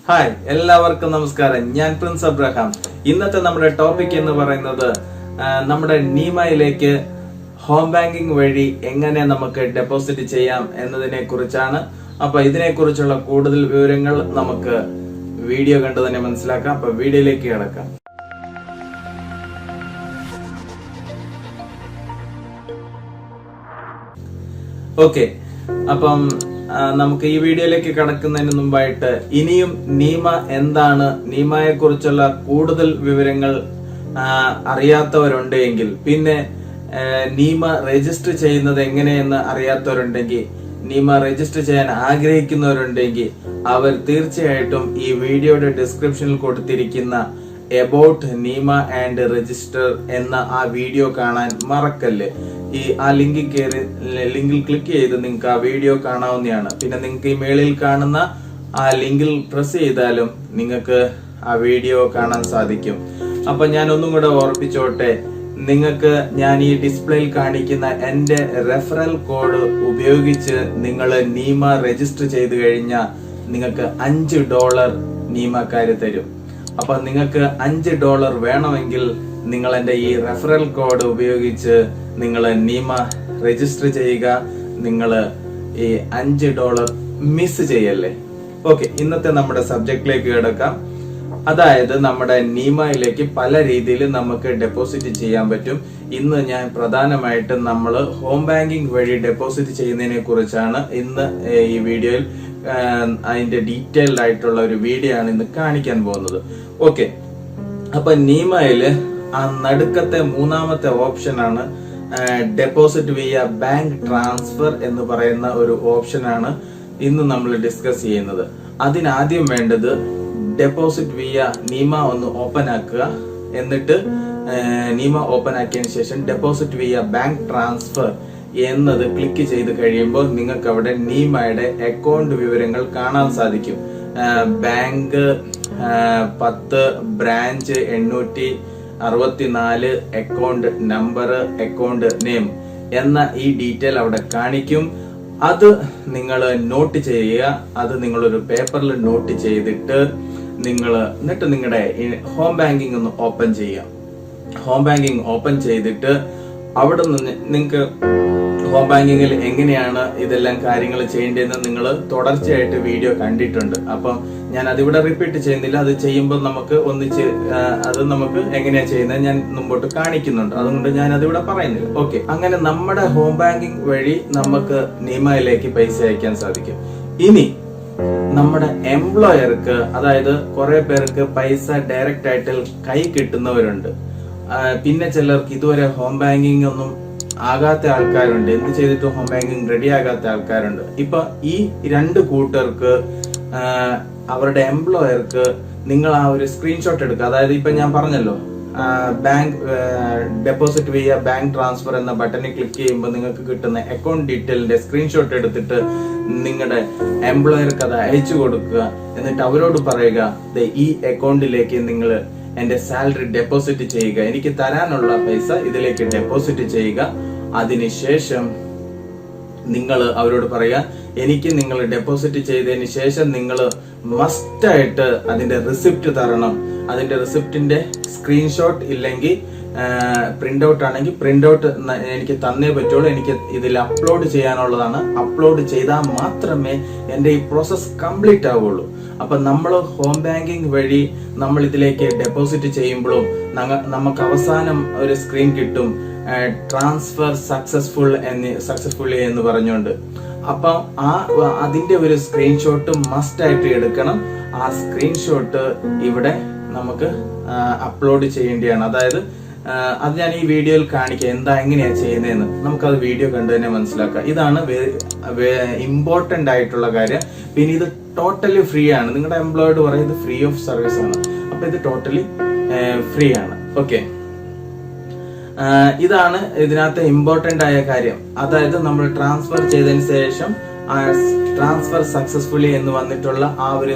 Hi, എല്ലാവർക്കും നമസ്കാരം. ഞാൻ പ്രിൻസ് അബ്രഹാം. ഇന്നത്തെ നമ്മുടെ ടോപ്പിക് എന്ന് പറയുന്നത് നമ്മുടെ നീമയിലേക്ക് ഹോം ബാങ്കിങ് വഴി എങ്ങനെ നമുക്ക് ഡെപ്പോസിറ്റ് ചെയ്യാം എന്നതിനെ കുറിച്ചാണ്. അപ്പൊ ഇതിനെക്കുറിച്ചുള്ള കൂടുതൽ വിവരങ്ങൾ നമുക്ക് വീഡിയോ കണ്ടു തന്നെ മനസ്സിലാക്കാം. അപ്പൊ വീഡിയോയിലേക്ക് കിടക്കാം. ഓക്കെ, അപ്പം നമുക്ക് ഈ വീഡിയോയിലേക്ക് കടക്കുന്നതിന് മുമ്പായിട്ട് ഇനിയും നീമ എന്താണ്, നീമയെ കുറിച്ചുള്ള കൂടുതൽ വിവരങ്ങൾ അറിയാത്തവരുണ്ടെങ്കിൽ, പിന്നെ നീമ രജിസ്റ്റർ ചെയ്യുന്നത് എങ്ങനെയെന്ന് അറിയാത്തവരുണ്ടെങ്കിൽ, നീമ രജിസ്റ്റർ ചെയ്യാൻ ആഗ്രഹിക്കുന്നവരുണ്ടെങ്കിൽ അവർ തീർച്ചയായിട്ടും ഈ വീഡിയോയുടെ ഡിസ്ക്രിപ്ഷനിൽ കൊടുത്തിരിക്കുന്ന എബൌട്ട് നീമ ആൻഡ് രജിസ്റ്റർ എന്ന ആ വീഡിയോ കാണാൻ മറക്കല്ല്. ആ ലിങ്കിൽ ക്ലിക്ക് ചെയ്ത് നിങ്ങൾക്ക് ആ വീഡിയോ കാണാവുന്നതാണ്. പിന്നെ നിങ്ങൾക്ക് ഈ മേളിൽ കാണുന്ന ആ ലിങ്കിൽ പ്രസ് ചെയ്താലും നിങ്ങൾക്ക് ആ വീഡിയോ കാണാൻ സാധിക്കും. അപ്പൊ ഞാൻ ഒന്നും കൂടെ ഓർപ്പിച്ചോട്ടെ, നിങ്ങൾക്ക് ഞാൻ ഈ ഡിസ്പ്ലേയിൽ കാണിക്കുന്ന എന്റെ റെഫറൽ കോഡ് ഉപയോഗിച്ച് നിങ്ങൾ നീമ രജിസ്റ്റർ ചെയ്ത് കഴിഞ്ഞാൽ നിങ്ങൾക്ക് $5 നീമക്കാര് തരും. അപ്പൊ നിങ്ങൾക്ക് $5 വേണമെങ്കിൽ നിങ്ങൾ എന്റെ ഈ റെഫറൽ കോഡ് ഉപയോഗിച്ച് നിങ്ങൾ നീമ രജിസ്റ്റർ ചെയ്യുക. നിങ്ങൾ ഈ $5 മിസ് ചെയ്യല്ലേ. ഓക്കെ, ഇന്നത്തെ നമ്മുടെ സബ്ജക്റ്റിലേക്ക് കിടക്കാം. അതായത് നമ്മുടെ നീമയിലേക്ക് പല രീതിയിൽ നമുക്ക് ഡെപ്പോസിറ്റ് ചെയ്യാൻ പറ്റും. ഇന്ന് ഞാൻ പ്രധാനമായിട്ടും നമ്മൾ ഹോം ബാങ്കിങ് വഴി ഡെപ്പോസിറ്റ് ചെയ്യുന്നതിനെ കുറിച്ചാണ് ഇന്ന് ഈ വീഡിയോയിൽ അതിന്റെ ഡീറ്റെയിൽഡ് ആയിട്ടുള്ള ഒരു വീഡിയോ ആണ് ഇന്ന് കാണിക്കാൻ പോകുന്നത്. ഓക്കെ, അപ്പൊ നീമയില് ആ നടുക്കത്തെ മൂന്നാമത്തെ ഓപ്ഷനാണ് ഡെപ്പോസിറ്റ് വിയ ബാങ്ക് ട്രാൻസ്ഫർ എന്ന് പറയുന്ന ഒരു ഓപ്ഷനാണ് ഇന്ന് നമ്മൾ ഡിസ്കസ് ചെയ്യുന്നത്. അതിനാദ്യം വേണ്ടത് ഡെപ്പോസിറ്റ് വിയ നീമ ഒന്ന് ഓപ്പൺ ആക്കുക. എന്നിട്ട് നീമ ഓപ്പൺ ആക്കിയതിനു ശേഷം ഡെപ്പോസിറ്റ് വിയ ബാങ്ക് ട്രാൻസ്ഫർ എന്നത് ക്ലിക്ക് ചെയ്ത് കഴിയുമ്പോൾ നിങ്ങൾക്ക് അവിടെ നീമയുടെ അക്കൗണ്ട് വിവരങ്ങൾ കാണാൻ സാധിക്കും. Bank 10, branch 864, account number, account name എന്ന ഈ ഡീറ്റെയിൽ അവിടെ കാണിക്കും. അത് നിങ്ങൾ നോട്ട് ചെയ്യുക. അത് നിങ്ങളൊരു പേപ്പറിൽ നോട്ട് ചെയ്തിട്ട് എന്നിട്ട് നിങ്ങളുടെ ഹോം ബാങ്കിങ് ഒന്ന് ഓപ്പൺ ചെയ്യുക. ഹോം ബാങ്കിങ് ഓപ്പൺ ചെയ്തിട്ട് അവിടെ നിന്ന് നിങ്ങൾക്ക് ഹോം ബാങ്കിങ്ങിൽ എങ്ങനെയാണ് ഇതെല്ലാം കാര്യങ്ങൾ ചെയ്യേണ്ടതെന്ന് നിങ്ങൾ തുടർച്ചയായിട്ട് വീഡിയോ കണ്ടിട്ടുണ്ട്. അപ്പം ഞാൻ അതിവിടെ റിപ്പീറ്റ് ചെയ്യുന്നില്ല. അത് ചെയ്യുമ്പോൾ നമുക്ക് ഒന്നിച്ച് അത് നമുക്ക് എങ്ങനെയാ ചെയ്യുന്നത് ഞാൻ മുമ്പോട്ട് കാണിക്കുന്നുണ്ട്. അതുകൊണ്ട് ഞാൻ അതിവിടെ പറയുന്നില്ല. ഓക്കെ, അങ്ങനെ നമ്മുടെ ഹോം ബാങ്കിങ് വഴി നമുക്ക് നീമയിലേക്ക് പൈസ അയക്കാൻ സാധിക്കും. ഇനി നമ്മുടെ എംപ്ലോയർക്ക്, അതായത് കുറെ പേർക്ക് പൈസ ഡയറക്റ്റ് ആയിട്ട് കൈ കിട്ടുന്നവരുണ്ട്. പിന്നെ ചിലർക്ക് ഇതുവരെ ഹോം ബാങ്കിങ് ഒന്നും ആകാത്ത ആൾക്കാരുണ്ട്. എന്ത് ചെയ്തിട്ടും ഹോം ബാങ്കിങ് റെഡി ആകാത്ത ആൾക്കാരുണ്ട്. ഇപ്പൊ ഈ രണ്ട് കൂട്ടർക്ക് അവരുടെ എംപ്ലോയർക്ക് നിങ്ങൾ ആ ഒരു സ്ക്രീൻഷോട്ട് എടുക്കുക. അതായത് ഇപ്പൊ ഞാൻ പറഞ്ഞല്ലോ, bank deposit via bank transfer എന്ന ബട്ടണിൽ ക്ലിക്ക് ചെയ്യുമ്പോൾ നിങ്ങൾക്ക് കിട്ടുന്ന അക്കൗണ്ട് ഡീറ്റെയിലിന്റെ സ്ക്രീൻഷോട്ട് എടുത്തിട്ട് നിങ്ങളുടെ എംപ്ലോയർക്ക് അത് അയച്ചു കൊടുക്കുക. എന്നിട്ട് അവരോട് പറയുക, ഈ അക്കൗണ്ടിലേക്ക് നിങ്ങൾ എന്റെ സാലറി ഡെപ്പോസിറ്റ് ചെയ്യുക, എനിക്ക് തരാനുള്ള പൈസ ഇതിലേക്ക് ഡെപ്പോസിറ്റ് ചെയ്യുക. അതിനുശേഷം നിങ്ങൾ അവരോട് പറയുക, എനിക്ക് നിങ്ങൾ ഡെപ്പോസിറ്റ് ചെയ്തതിന് ശേഷം നിങ്ങൾ മസ്റ്റായിട്ട് അതിന്റെ റിസിപ്റ്റ് തരണം. അതിന്റെ റിസിപ്റ്റിന്റെ സ്ക്രീൻഷോട്ട് ഇല്ലെങ്കിൽ പ്രിന്റ് ഔട്ട് ആണെങ്കിൽ പ്രിന്റ് ഔട്ട് എനിക്ക് തന്നേ പറ്റുള്ളൂ. എനിക്ക് ഇതിൽ അപ്ലോഡ് ചെയ്യാനുള്ളതാണ്. അപ്ലോഡ് ചെയ്താൽ മാത്രമേ എന്റെ ഈ പ്രോസസ് കംപ്ലീറ്റ് ആവുള്ളൂ. അപ്പൊ നമ്മൾ ഹോം ബാങ്കിങ് വഴി നമ്മൾ ഇതിലേക്ക് ഡെപ്പോസിറ്റ് ചെയ്യുമ്പോഴും നമുക്ക് അവസാനം ഒരു സ്ക്രീൻ കിട്ടും, ട്രാൻസ്ഫർ സക്സസ്ഫുള്ളി എന്ന് പറഞ്ഞുകൊണ്ട്. അപ്പൊ അതിന്റെ ഒരു സ്ക്രീൻഷോട്ട് മസ്റ്റ് ആയിട്ട് എടുക്കണം. ആ സ്ക്രീൻഷോട്ട് ഇവിടെ നമുക്ക് അപ്ലോഡ് ചെയ്യേണ്ടതാണ്. അതായത് അത് ഞാൻ ഈ വീഡിയോയിൽ കാണിക്കാം എങ്ങനെയാ ചെയ്യുന്നതെന്ന്. നമുക്കത് വീഡിയോ കണ്ടു തന്നെ മനസ്സിലാക്കാം. ഇതാണ് ഇമ്പോർട്ടന്റ് ആയിട്ടുള്ള കാര്യം. പിന്നെ ഇത് ടോട്ടലി ഫ്രീ ആണ്. നിങ്ങളുടെ എംപ്ലോയിഡ് പറയുന്നത് ഫ്രീ ഓഫ് സർവീസ് ആണ്. അപ്പൊ ഇത് ടോട്ടലി ഫ്രീ ആണ്. ഓക്കെ, ഇതാണ് ഇതിനകത്ത് ഇമ്പോർട്ടന്റ് ആയ കാര്യം. അതായത് നമ്മൾ ട്രാൻസ്ഫർ ചെയ്തതിന് ശേഷം ട്രാൻസ്ഫർ സക്സസ്ഫുള്ളി എന്ന് വന്നിട്ടുള്ള ആ ഒരു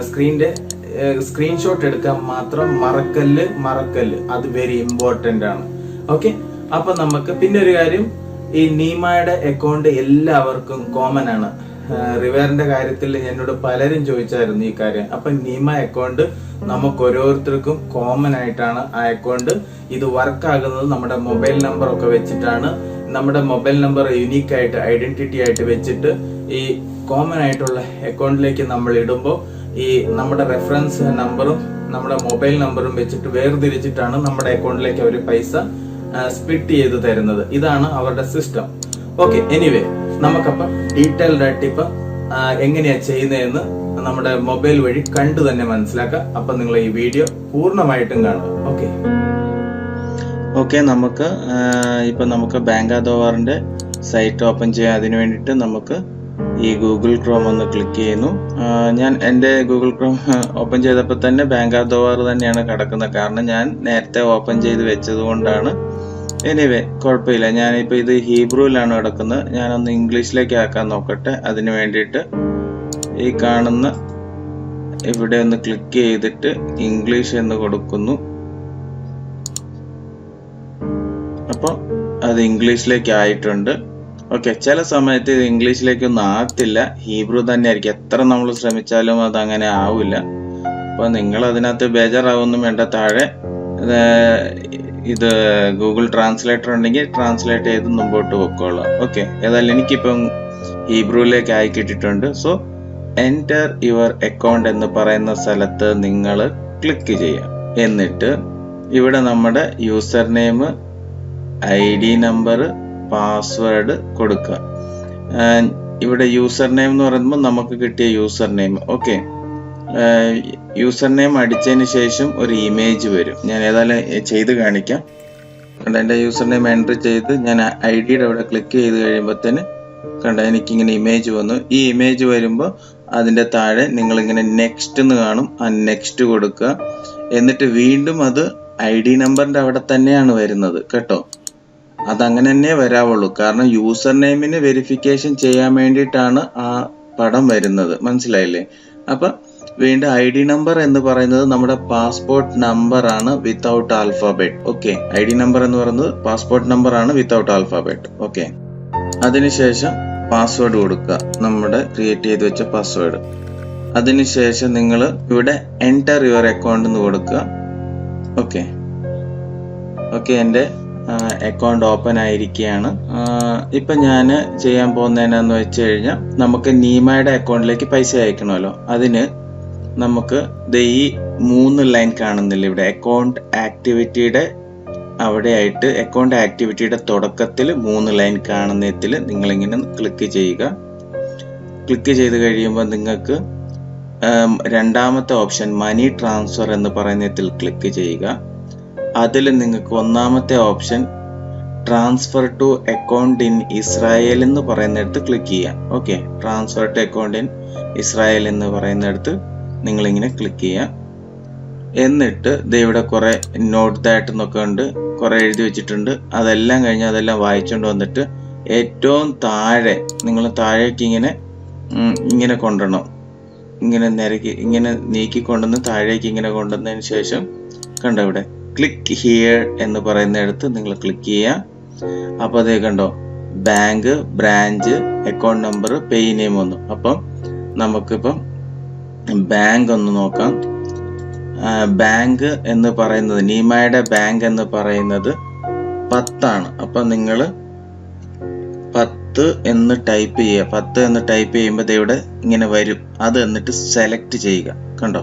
സ്ക്രീനിന്റെ സ്ക്രീൻഷോട്ട് എടുക്കാൻ മാത്രം മറക്കല്ല്. അത് വെരി ഇമ്പോർട്ടന്റ് ആണ്. ഓക്കെ, അപ്പൊ നമുക്ക് പിന്നെ ഒരു കാര്യം, ഈ നീമയുടെ അക്കൗണ്ട് എല്ലാവർക്കും കോമൺ ആണ്. റിവേറിന്റെ കാര്യത്തിൽ എന്നോട് പലരും ചോദിച്ചായിരുന്നു ഈ കാര്യം. അപ്പൊ നീമ അക്കൗണ്ട് നമുക്ക് ഓരോരുത്തർക്കും കോമൺ ആയിട്ടാണ് ആ അക്കൗണ്ട്. ഇത് വർക്ക് ആകുന്നത് നമ്മുടെ മൊബൈൽ നമ്പർ ഒക്കെ വെച്ചിട്ടാണ്. നമ്മുടെ മൊബൈൽ നമ്പർ യുണീക്ക് ആയിട്ട് ഐഡന്റിറ്റി ആയിട്ട് വെച്ചിട്ട് ഈ കോമൺ ആയിട്ടുള്ള അക്കൗണ്ടിലേക്ക് നമ്മൾ ഇടുമ്പോൾ ഈ നമ്മുടെ റെഫറൻസ് നമ്പറും നമ്മുടെ മൊബൈൽ നമ്പറും വെച്ചിട്ട് വേർതിരിച്ചിട്ടാണ് നമ്മുടെ അക്കൗണ്ടിലേക്ക് അവർ പൈസ സ്പ്ലിറ്റ് ചെയ്ത് തരുന്നത്. ഇതാണ് അവരുടെ സിസ്റ്റം. ഓക്കെ, എനിവേ നമുക്കപ്പം ഡീറ്റെയിൽഡ് ആയിട്ട് ഇപ്പൊ എങ്ങനെയാ ചെയ്യുന്നതെന്ന് നമ്മുടെ മൊബൈൽ വഴി കണ്ടു തന്നെ മനസ്സിലാക്കാം. അപ്പൊ നിങ്ങൾ ഈ വീഡിയോ പൂർണ്ണമായിട്ടും കാണുക. ഓക്കെ, നമുക്ക് ബാങ്കാദോവാറിന്റെ സൈറ്റ് ഓപ്പൺ ചെയ്യാം. അതിനു വേണ്ടിയിട്ട് നമുക്ക് ഈ ഗൂഗിൾ ക്രോം ഒന്ന് ക്ലിക്ക് ചെയ്യുന്നു. ഞാൻ എൻ്റെ ഗൂഗിൾ ക്രോം ഓപ്പൺ ചെയ്തപ്പോൾ തന്നെ ബാങ്കാദോവാർ തന്നെയാണ് കിടക്കുന്നത്. കാരണം ഞാൻ നേരത്തെ ഓപ്പൺ ചെയ്ത് വെച്ചത് കൊണ്ടാണ്. എനിവേ കുഴപ്പമില്ല. ഞാനിപ്പോൾ ഇത് ഹീബ്രുവിലാണ് കിടക്കുന്നത്. ഞാനൊന്ന് ഇംഗ്ലീഷിലേക്ക് ആക്കാൻ നോക്കട്ടെ. അതിന് വേണ്ടിയിട്ട് ഈ കാണുന്ന ഇവിടെ ഒന്ന് ക്ലിക്ക് ചെയ്തിട്ട് ഇംഗ്ലീഷ് എന്ന് കൊടുക്കുന്നു. അപ്പോൾ അത് ഇംഗ്ലീഷിലേക്ക് ആയിട്ടുണ്ട്. ഓക്കെ, ചില സമയത്ത് ഇത് ഇംഗ്ലീഷിലേക്കൊന്നും ആകത്തില്ല, ഹീബ്രു തന്നെ ആയിരിക്കും. എത്ര നമ്മൾ ശ്രമിച്ചാലും അത് അങ്ങനെ ആവില്ല. അപ്പോൾ നിങ്ങൾ അതിനകത്ത് ബേജാറാവൊന്നും വേണ്ട. താഴെ ഇത് ഗൂഗിൾ ട്രാൻസ്ലേറ്റർ ഉണ്ടെങ്കിൽ ട്രാൻസ്ലേറ്റ് ചെയ്ത് മുമ്പോട്ട് വെക്കോളാം. ഓക്കെ, ഏതായാലും എനിക്കിപ്പം ഹീബ്രുവിലേക്ക് ആയി കിട്ടിയിട്ടുണ്ട്. സോ എൻറ്റർ യുവർ അക്കൗണ്ട് എന്ന് പറയുന്ന സ്ഥലത്ത് നിങ്ങൾ ക്ലിക്ക് ചെയ്യാം. എന്നിട്ട് ഇവിടെ നമ്മുടെ user name, ID number, password കൊടുക്കുക. ഇവിടെ യൂസർ നെയിം എന്ന് പറയുമ്പോൾ നമുക്ക് കിട്ടിയ user name. Okay, user name അടിച്ചതിന് ശേഷം ഒരു ഇമേജ് വരും. ഞാൻ ഏതായാലും ചെയ്ത് കാണിക്കാം. എൻ്റെ യൂസർ നെയിം എൻട്രി ചെയ്ത് ഞാൻ ID-യുടെ അവിടെ ക്ലിക്ക് ചെയ്ത് കഴിയുമ്പോഴത്തേന് എനിക്കിങ്ങനെ ഇമേജ് വന്നു. ഈ ഇമേജ് വരുമ്പോൾ അതിൻ്റെ താഴെ നിങ്ങളിങ്ങനെ നെക്സ്റ്റ് എന്ന് കാണും. ആ നെക്സ്റ്റ് കൊടുക്കുക. എന്നിട്ട് വീണ്ടും അത് ID നമ്പറിൻ്റെ അവിടെ തന്നെയാണ് വരുന്നത് കേട്ടോ. അതങ്ങനെ തന്നെ വരാവുള്ളൂ. കാരണം യൂസർ നെയിമിന് വെരിഫിക്കേഷൻ ചെയ്യാൻ വേണ്ടിയിട്ടാണ് ആ പടം വരുന്നത്. മനസ്സിലായില്ലേ? അപ്പൊ വീണ്ടും ID നമ്പർ എന്ന് പറയുന്നത് നമ്മുടെ പാസ്പോർട്ട് നമ്പർ ആണ് വിത്തൗട്ട് ആൽഫാബെറ്റ്. ഓക്കെ, ID നമ്പർ എന്ന് പറയുന്നത് പാസ്പോർട്ട് നമ്പർ ആണ് വിത്തൗട്ട് ആൽഫാബെറ്റ്. ഓക്കെ, അതിനുശേഷം പാസ്വേഡ് കൊടുക്കുക, നമ്മുടെ ക്രിയേറ്റ് ചെയ്ത് വെച്ച പാസ്വേഡ്. അതിനുശേഷം നിങ്ങൾ ഇവിടെ എൻറ്റർ യുവർ അക്കൗണ്ട് എന്ന് കൊടുക്കുക. ഓക്കെ, എൻ്റെ അക്കൗണ്ട് ഓപ്പൺ ആയിരിക്കുകയാണ്. ഇപ്പൊ ഞാൻ ചെയ്യാൻ പോകുന്നതെന്നു വെച്ച് കഴിഞ്ഞാൽ നമുക്ക് നീമയുടെ അക്കൗണ്ടിലേക്ക് പൈസ അയക്കണമല്ലോ. അതിന് നമുക്ക് ഈ 3 ലൈൻ കാണുന്നില്ല ഇവിടെ, അക്കൗണ്ട് ആക്ടിവിറ്റിയുടെ അവിടെ ആയിട്ട് അക്കൗണ്ട് ആക്ടിവിറ്റിയുടെ തുടക്കത്തിൽ 3 ലൈൻ കാണുന്നതിൽ നിങ്ങളിങ്ങനെ ക്ലിക്ക് ചെയ്യുക. ക്ലിക്ക് ചെയ്ത് കഴിയുമ്പോൾ നിങ്ങൾക്ക് രണ്ടാമത്തെ ഓപ്ഷൻ മണി ട്രാൻസ്ഫർ എന്ന് പറയുന്നതിൽ ക്ലിക്ക് ചെയ്യുക. അതിൽ നിങ്ങൾക്ക് ഒന്നാമത്തെ option transfer to account in Israel എന്ന് പറയുന്നിടത്ത് ക്ലിക്ക് ചെയ്യാം. Okay, transfer to account in Israel എന്ന് പറയുന്നിടത്ത് നിങ്ങളിങ്ങനെ ക്ലിക്ക് ചെയ്യാം. എന്നിട്ട് ഇവിടെ കുറെ നോട്ട് ദാറ്റ് എന്നൊക്കെ ഉണ്ട്, കുറെ എഴുതി വെച്ചിട്ടുണ്ട്. അതെല്ലാം കഴിഞ്ഞ് അതെല്ലാം വായിച്ചുകൊണ്ട് വന്നിട്ട് ഏറ്റവും താഴെ നിങ്ങൾ താഴേക്ക് ഇങ്ങനെ കൊണ്ടുവരണം. ഇങ്ങനെ നിരക്കി ഇങ്ങനെ നീക്കിക്കൊണ്ടുവന്ന് താഴേക്ക് ഇങ്ങനെ കൊണ്ടുവന്നതിന് ശേഷം കണ്ടോ ഇവിടെ ക്ലിക്ക് ഹിയർ എന്ന് പറയുന്നിടത്ത് നിങ്ങൾ ക്ലിക്ക് ചെയ്യുക. അപ്പോൾ അതേ കണ്ടോ ബാങ്ക്, ബ്രാഞ്ച്, അക്കൗണ്ട് നമ്പർ, പേ നെയിം വന്നു. അപ്പം നമുക്കിപ്പം ബാങ്ക് ഒന്ന് നോക്കാം. ബാങ്ക് എന്ന് പറയുന്നത് നീമയുടെ ബാങ്ക് എന്ന് പറയുന്നത് 10 ആണ്. അപ്പം നിങ്ങൾ 10 എന്ന് ടൈപ്പ് ചെയ്യുക. 10 എന്ന് ടൈപ്പ് ചെയ്യുമ്പോൾ ഇവിടെ ഇങ്ങനെ വരും. അത് എന്നിട്ട് സെലക്ട് ചെയ്യുക. കണ്ടോ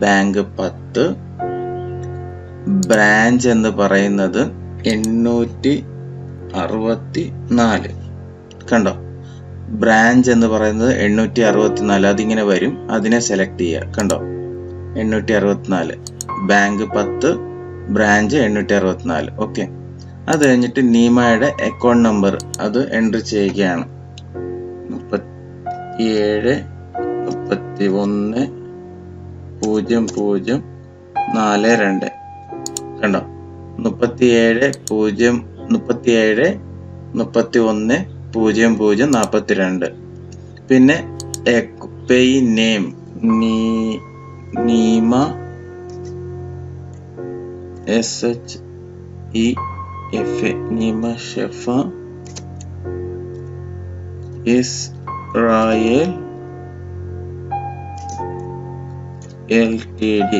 ബാങ്ക് 10, ബ്രാഞ്ച് എന്ന് പറയുന്നത് 864. കണ്ടോ ബ്രാഞ്ച് എന്ന് പറയുന്നത് 864. അതിങ്ങനെ വരും. അതിനെ സെലക്ട് ചെയ്യുക. കണ്ടോ 864, ബാങ്ക് 10, ബ്രാഞ്ച് 864. ഓക്കെ, അത് കഴിഞ്ഞിട്ട് നീമയുടെ അക്കൗണ്ട് നമ്പർ അത് എൻട്രി ചെയ്യുകയാണ്. 37 31 0042. കണ്ടോ 37 31 0042. പിന്നെ pay name Neema SHEFA Neema Shefa Israel LTD.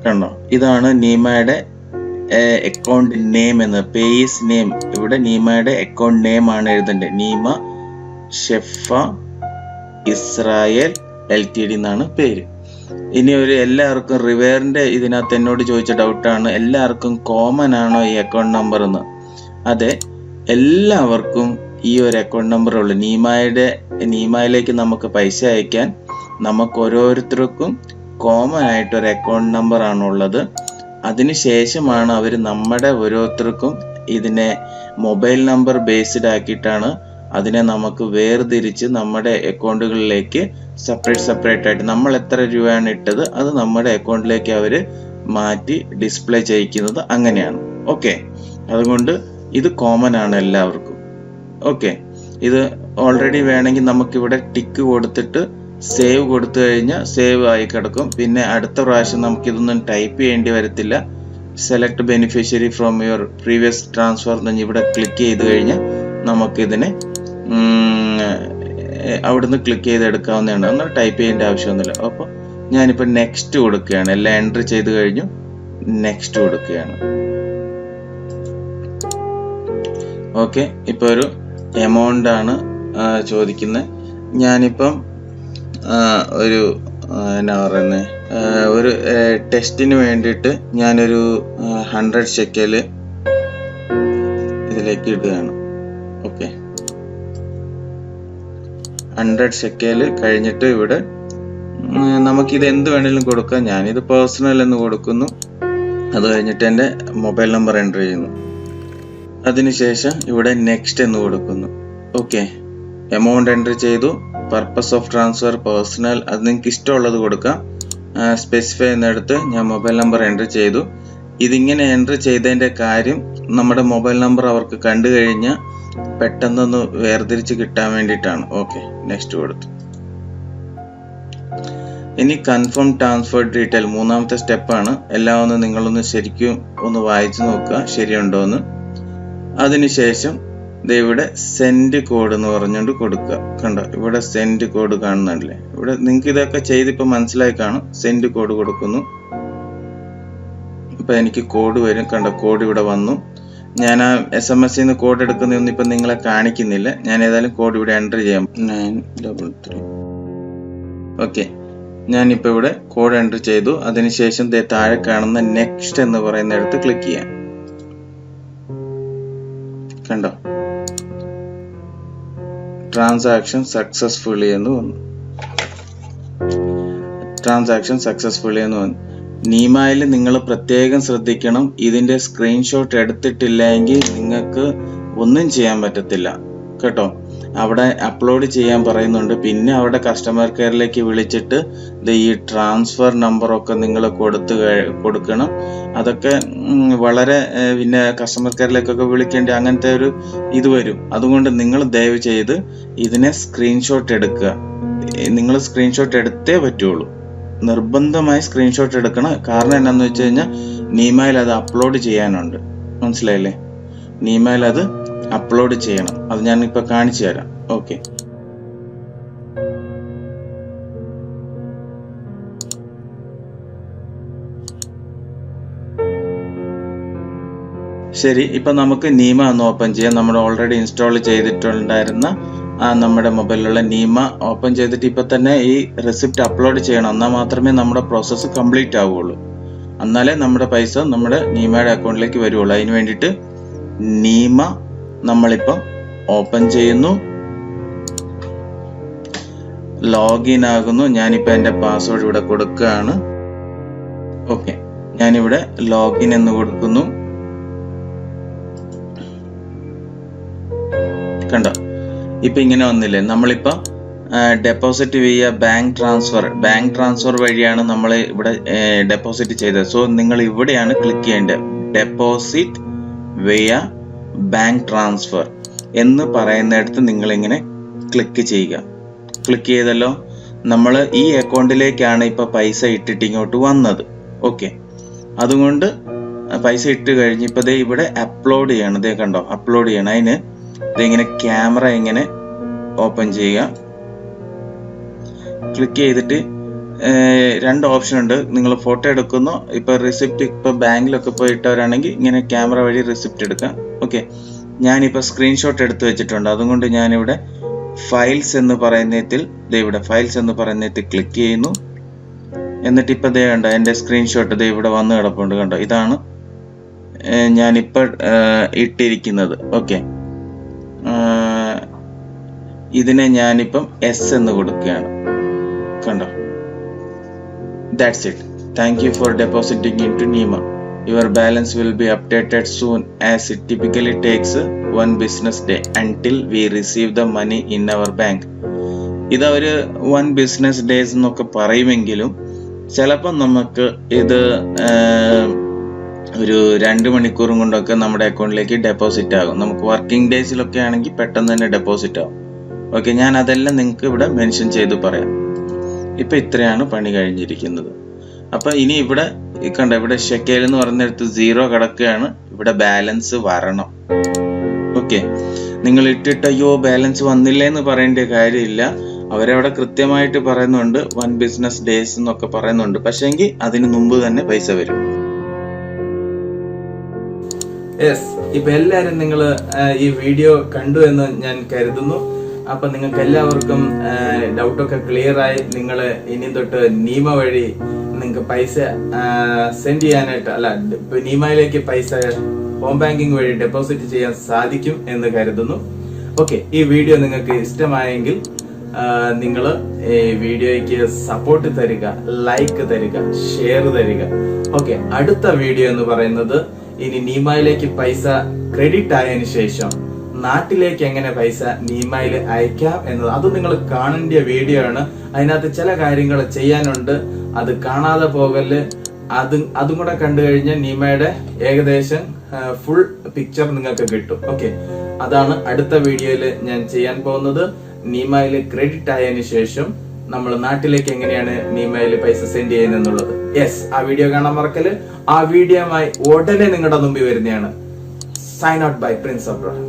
കണ്ടോ, ഇതാണ് നീമയുടെ അക്കൗണ്ട് നെയിം എന്ന്, പേയ്സ് നെയിം. ഇവിടെ നീമയുടെ അക്കൗണ്ട് നെയിം ആണ് എഴുതേണ്ടത്. നീമ ഷെഫ ഇസ്രായേൽ LTD എന്നാണ് പേര്. ഇനി എല്ലാവർക്കും റിവേറിന്റെ ഇതിനകത്ത് എന്നോട് ചോദിച്ച ഡൗട്ടാണ്, എല്ലാവർക്കും കോമൺ ആണോ ഈ അക്കൗണ്ട് നമ്പർ എന്ന്? അതെ, എല്ലാവർക്കും ഈ ഒരു അക്കൗണ്ട് നമ്പർ ഉള്ളു. നീമയിലേക്ക് നമുക്ക് പൈസ അയക്കാൻ നമുക്ക് ഓരോരുത്തർക്കും കോമൺ ആയിട്ട് ഒരു അക്കൗണ്ട് നമ്പർ ആണുള്ളത്. അതിനുശേഷമാണ് അവർ നമ്മുടെ ഓരോരുത്തർക്കും ഇതിനെ മൊബൈൽ നമ്പർ ബേസ്ഡ് ആക്കിയിട്ടാണ് അതിനെ നമുക്ക് വേർതിരിച്ച് നമ്മുടെ അക്കൗണ്ടുകളിലേക്ക് സെപ്പറേറ്റ് ആയിട്ട് നമ്മൾ എത്ര രൂപയാണ് ഇട്ടത് അത് നമ്മുടെ അക്കൗണ്ടിലേക്ക് അവർ മാറ്റി ഡിസ്പ്ലേ ചെയ്യിക്കുന്നത് അങ്ങനെയാണ്. ഓക്കെ, അതുകൊണ്ട് ഇത് കോമൺ ആണ് എല്ലാവർക്കും. ഓക്കെ, ഇത് ഓൾറെഡി വേണമെങ്കിൽ നമുക്കിവിടെ ടിക്ക് കൊടുത്തിട്ട് സേവ് കൊടുത്തു കഴിഞ്ഞാൽ സേവ് ആയി കിടക്കും. പിന്നെ അടുത്ത പ്രാവശ്യം നമുക്കിതൊന്നും ടൈപ്പ് ചെയ്യേണ്ടി വരത്തില്ല. Select beneficiary from your previous transfer എന്ന് ഇവിടെ ക്ലിക്ക് ചെയ്ത് കഴിഞ്ഞാൽ നമുക്കിതിനെ അവിടുന്ന് ക്ലിക്ക് ചെയ്ത് എടുക്കാവുന്നതാണ്. എന്നാൽ ടൈപ്പ് ചെയ്യേണ്ട ആവശ്യമൊന്നുമില്ല. അപ്പോൾ ഞാനിപ്പോൾ നെക്സ്റ്റ് കൊടുക്കുകയാണ്. എല്ലാം എൻട്രി ചെയ്ത് കഴിഞ്ഞു, നെക്സ്റ്റ് കൊടുക്കുകയാണ്. ഓക്കെ, ഇപ്പോൾ ഒരു എമൗണ്ട് ആണ് ചോദിക്കുന്നത്. ഞാനിപ്പം ഒരു എന്നാ പറയുന്നത്, ഒരു ടെസ്റ്റിന് വേണ്ടിയിട്ട് ഞാനൊരു 100 ഷെക്കൽ ഇതിലേക്ക് ഇടുകയാണ്. ഓക്കെ, 100 ഷെക്കൽ കഴിഞ്ഞിട്ട് ഇവിടെ നമുക്കിത് എന്ത് വേണമെങ്കിലും കൊടുക്കാം. ഞാനിത് പേഴ്സണൽ എന്ന് കൊടുക്കുന്നു. അത് കഴിഞ്ഞിട്ട് എൻ്റെ മൊബൈൽ നമ്പർ എൻ്റർ ചെയ്യുന്നു. അതിനുശേഷം ഇവിടെ നെക്സ്റ്റ് എന്ന് കൊടുക്കുന്നു. ഓക്കെ, എമൗണ്ട് എൻ്റർ ചെയ്തു. പർപ്പസ് ഓഫ് ട്രാൻസ്ഫർ പേഴ്സണൽ, അത് നിങ്ങൾക്ക് ഇഷ്ടമുള്ളത് കൊടുക്കാം. സ്പെസിഫൈ എന്നെടുത്ത് ഞാൻ മൊബൈൽ നമ്പർ എൻ്റർ ചെയ്തു. ഇതിങ്ങനെ എൻ്റർ ചെയ്തതിൻ്റെ കാര്യം നമ്മുടെ മൊബൈൽ നമ്പർ അവർക്ക് കണ്ടു കഴിഞ്ഞാൽ പെട്ടെന്നൊന്ന് വേർതിരിച്ച് കിട്ടാൻ വേണ്ടിയിട്ടാണ്. ഓക്കെ, നെക്സ്റ്റ് കൊടുത്തു. ഇനി കൺഫേം ട്രാൻസ്ഫർ ഡീറ്റെയിൽ, മൂന്നാമത്തെ സ്റ്റെപ്പാണ്. എല്ലാം ഒന്ന് നിങ്ങളൊന്ന് ശരിക്കും ഒന്ന് വായിച്ചു നോക്കുക ശരിയുണ്ടോ എന്ന്. അതിനുശേഷം ഇവിടെ സെൻഡ് കോഡ് എന്ന് പറഞ്ഞുകൊണ്ട് കൊടുക്കുക. കണ്ടോ, ഇവിടെ സെൻഡ് കോഡ് കാണുന്നുണ്ടല്ലേ? ഇവിടെ നിങ്ങൾക്ക് ഇതൊക്കെ ചെയ്തിപ്പോൾ മനസ്സിലായി കാണും. സെൻഡ് കോഡ് കൊടുക്കുന്നു. ഇപ്പൊ എനിക്ക് കോഡ് വരും. കണ്ടോ, കോഡ് ഇവിടെ വന്നു. ഞാൻ ആ SMS കോഡ് എടുക്കുന്നതൊന്നും ഇപ്പൊ നിങ്ങളെ കാണിക്കുന്നില്ല. ഞാൻ ഏതായാലും കോഡ് ഇവിടെ എൻ്റർ ചെയ്യാം. 933. ഓക്കെ, ഞാനിപ്പോ ഇവിടെ കോഡ് എൻ്റർ ചെയ്തു. അതിനുശേഷം താഴെ കാണുന്ന നെക്സ്റ്റ് എന്ന് പറയുന്നിടത്ത് ക്ലിക്ക് ചെയ്യാം. കണ്ടോ, ട്രാൻസാക്ഷൻ സക്സസ്ഫുള്ളി എന്ന് വന്നു. നീമയിൽ നിങ്ങൾ പ്രത്യേകം ശ്രദ്ധിക്കണം. ഇതിന്റെ സ്ക്രീൻഷോട്ട് എടുത്തിട്ടില്ലെങ്കിൽ നിങ്ങൾക്ക് ഒന്നും ചെയ്യാൻ പറ്റത്തില്ല കേട്ടോ. അവിടെ അപ്ലോഡ് ചെയ്യാൻ പറയുന്നുണ്ട്. പിന്നെ അവിടെ കസ്റ്റമർ കെയറിലേക്ക് വിളിച്ചിട്ട് ഈ ട്രാൻസ്ഫർ നമ്പറൊക്കെ നിങ്ങൾ കൊടുക്കണം. അതൊക്കെ വളരെ പിന്നെ കസ്റ്റമർ കെയറിലേക്കൊക്കെ വിളിക്കേണ്ടി അങ്ങനത്തെ ഒരു ഇത് വരും. അതുകൊണ്ട് നിങ്ങൾ ദയവ് ചെയ്ത് ഇതിനെ സ്ക്രീൻഷോട്ട് എടുക്കുക. നിങ്ങൾ സ്ക്രീൻഷോട്ട് എടുത്തേ പറ്റുള്ളൂ. നിർബന്ധമായി സ്ക്രീൻഷോട്ട് എടുക്കണം. കാരണം എന്താണെന്ന് വെച്ച് കഴിഞ്ഞാൽ നീമയിൽ അത് അപ്ലോഡ് ചെയ്യാനുണ്ട്. മനസ്സിലായില്ലേ? നീമയിൽ അത് അപ്ലോഡ് ചെയ്യണം. അത് ഞാൻ ഇപ്പൊ കാണിച്ചു തരാം. ഓക്കെ, ശരി. ഇപ്പൊ നമുക്ക് നീമ ഒന്ന് ഓപ്പൺ ചെയ്യാം. നമ്മൾ ഓൾറെഡി ഇൻസ്റ്റാൾ ചെയ്തിട്ടുണ്ടായിരുന്ന നമ്മുടെ മൊബൈലിലുള്ള നീമ ഓപ്പൺ ചെയ്തിട്ട് ഇപ്പൊ തന്നെ ഈ റെസിപ്റ്റ് അപ്ലോഡ് ചെയ്യണം. എന്നാൽ മാത്രമേ നമ്മുടെ പ്രോസസ്സ് കംപ്ലീറ്റ് ആവുകയുള്ളൂ. എന്നാലേ നമ്മുടെ പൈസ നമ്മുടെ നീമയുടെ അക്കൗണ്ടിലേക്ക് വരുള്ളൂ. അതിന് വേണ്ടിയിട്ട് നീമ നമ്മളിപ്പം ഓപ്പൺ ചെയ്യുന്നു, ലോഗിൻ ആകുന്നു. ഞാനിപ്പോൾ എൻ്റെ പാസ്വേഡ് ഇവിടെ കൊടുക്കുകയാണ്. ഓക്കെ, ഞാനിവിടെ ലോഗിൻ എന്ന് കൊടുക്കുന്നു. കണ്ടോ, ഇപ്പൊ ഇങ്ങനെ വന്നില്ലേ? നമ്മളിപ്പോ ഡെപ്പോസിറ്റ് വിയ ബാങ്ക് ട്രാൻസ്ഫർ വഴിയാണ് നമ്മൾ ഇവിടെ ഡെപ്പോസിറ്റ് ചെയ്തത്. സോ നിങ്ങൾ ഇവിടെയാണ് ക്ലിക്ക് ചെയ്യേണ്ടത്. ഡെപ്പോസിറ്റ് വിയ ബാങ്ക് ട്രാൻസ്ഫർ എന്ന് പറയുന്നിടത്ത് നിങ്ങൾ ഇങ്ങനെ ക്ലിക്ക് ചെയ്യുക. ക്ലിക്ക് ചെയ്തല്ലോ, നമ്മൾ ഈ അക്കൗണ്ടിലേക്കാണ് ഇപ്പൊ പൈസ ഇട്ടിട്ട് ഇങ്ങോട്ട് വന്നത്. ഓക്കെ, അതുകൊണ്ട് പൈസ ഇട്ട് കഴിഞ്ഞിപ്പോ ദേ ഇവിടെ അപ്ലോഡ് ചെയ്യണം. ദേ കണ്ടോ, അപ്ലോഡ് ചെയ്യണം. അതിന് ഇതിങ്ങനെ ക്യാമറ ഇങ്ങനെ ഓപ്പൺ ചെയ്യുക. ക്ലിക്ക് ചെയ്തിട്ട് 2 ഓപ്ഷൻ ഉണ്ട്. നിങ്ങൾ ഫോട്ടോ എടുക്കുന്നു, ഇപ്പൊ റിസിപ്റ്റ് ഇപ്പൊ ബാങ്കിലൊക്കെ പോയിട്ടവരാണെങ്കിൽ ഇങ്ങനെ ക്യാമറ വഴി റിസിപ്റ്റ് എടുക്കാം. ഓക്കെ, ഞാനിപ്പോൾ സ്ക്രീൻഷോട്ട് എടുത്ത് വെച്ചിട്ടുണ്ട്. അതുകൊണ്ട് ഞാനിവിടെ ഫയൽസ് എന്ന് പറയുന്നതിൽ ഇവിടെ ഫയൽസ് എന്ന് പറയുന്നതിൽ ക്ലിക്ക് ചെയ്യുന്നു. എന്നിട്ട് ഇപ്പൊ ദേ കണ്ടോ എൻ്റെ സ്ക്രീൻഷോട്ട് ദേ ഇവിടെ വന്ന് കിടപ്പുണ്ട്. കണ്ടോ, ഇതാണ് ഞാനിപ്പോൾ ഇട്ടിരിക്കുന്നത്. ഓക്കെ, ഇതിനെ ഞാനിപ്പം എസ് എന്ന് കൊടുക്കുകയാണ്. കണ്ടോ, that's it. Thank you for depositing into Neema. Your balance will be updated soon, as it typically takes 1 business day until we receive the money in our bank. ഇത് ഒരു 1 ബിസിനസ് ഡേയ്സ് എന്നൊക്കെ പറയുമെങ്കിലും ചിലപ്പോൾ നമുക്ക് ഇത് ഒരു 2 മണിക്കൂറും കൊണ്ടൊക്കെ നമ്മുടെ അക്കൗണ്ടിലേക്ക് ഡെപ്പോസിറ്റ് ആകും. നമുക്ക് വർക്കിംഗ് ഡേയ്സിലൊക്കെ ആണെങ്കിൽ പെട്ടെന്ന് തന്നെ ഡെപ്പോസിറ്റ് ആകും. ഓക്കെ, ഞാൻ അതെല്ലാം നിങ്ങൾക്ക് ഇവിടെ മെൻഷൻ ചെയ്ത് പറയാം. ഇപ്പൊ ഇത്രയാണ് പണി കഴിഞ്ഞിരിക്കുന്നത്. അപ്പൊ ഇനി ഇവിടെ കണ്ട ഇവിടെ ഷെക്കേൽ എന്ന് പറഞ്ഞിടത്ത് 0 കിടക്കുകയാണ്. ഇവിടെ ബാലൻസ് വരണം. ഓക്കെ, നിങ്ങൾ ഇട്ടിട്ട് അയ്യോ ബാലൻസ് വന്നില്ല എന്ന് പറയേണ്ട കാര്യമില്ല. അവരവിടെ കൃത്യമായിട്ട് പറയുന്നുണ്ട് 1 ബിസിനസ് ഡേയ്സ് എന്നൊക്കെ പറയുന്നുണ്ട്. പക്ഷെങ്കിൽ അതിന് മുമ്പ് തന്നെ പൈസ വരും. യെസ്, ഇപ്പൊ എല്ലാരും നിങ്ങൾ ഈ വീഡിയോ കണ്ടു എന്ന് ഞാൻ കരുതുന്നു. അപ്പൊ നിങ്ങൾക്ക് എല്ലാവർക്കും ഡൗട്ടൊക്കെ ക്ലിയർ ആയി. നിങ്ങൾ ഇനി തൊട്ട് നീമ വഴി നിങ്ങൾക്ക് പൈസ സെൻഡ് ചെയ്യാനായിട്ട് അല്ല നീമയിലേക്ക് പൈസ ഹോം ബാങ്കിങ് വഴി ഡെപ്പോസിറ്റ് ചെയ്യാൻ സാധിക്കും എന്ന് കരുതുന്നു. ഓക്കെ, ഈ വീഡിയോ നിങ്ങൾക്ക് ഇഷ്ടമായെങ്കിൽ നിങ്ങൾ ഈ വീഡിയോയ്ക്ക് സപ്പോർട്ട് തരിക, ലൈക്ക് തരിക, ഷെയർ തരിക. ഓക്കെ, അടുത്ത വീഡിയോ എന്ന് പറയുന്നത് ഇനി നീമയിലേക്ക് പൈസ ക്രെഡിറ്റ് ആയതിനു ശേഷം നാട്ടിലേക്ക് എങ്ങനെ പൈസ നീമയിൽ അയക്കാം എന്നത് അത് നിങ്ങൾ കാണേണ്ട വീഡിയോ ആണ്. അതിനകത്ത് ചില കാര്യങ്ങൾ ചെയ്യാനുണ്ട്, അത് കാണാതെ പോകല്. അതും കൂടെ കണ്ടു കഴിഞ്ഞാൽ നീമയുടെ ഏകദേശം ഫുൾ പിക്ചർ നിങ്ങൾക്ക് കിട്ടും. ഓക്കെ, അതാണ് അടുത്ത വീഡിയോയിൽ ഞാൻ ചെയ്യാൻ പോകുന്നത്. നീമയിൽ ക്രെഡിറ്റ് ആയതിനു ശേഷം നമ്മൾ നാട്ടിലേക്ക് എങ്ങനെയാണ് നീമയിൽ പൈസ സെൻഡ് ചെയ്യുന്നത്. യെസ്, ആ വീഡിയോ കാണാൻ മറക്കല്. ആ വീഡിയോയുമായി ഉടനെ നിങ്ങളുടെ മുമ്പിൽ വരുന്നതാണ്. Sign out by Prince Abraham.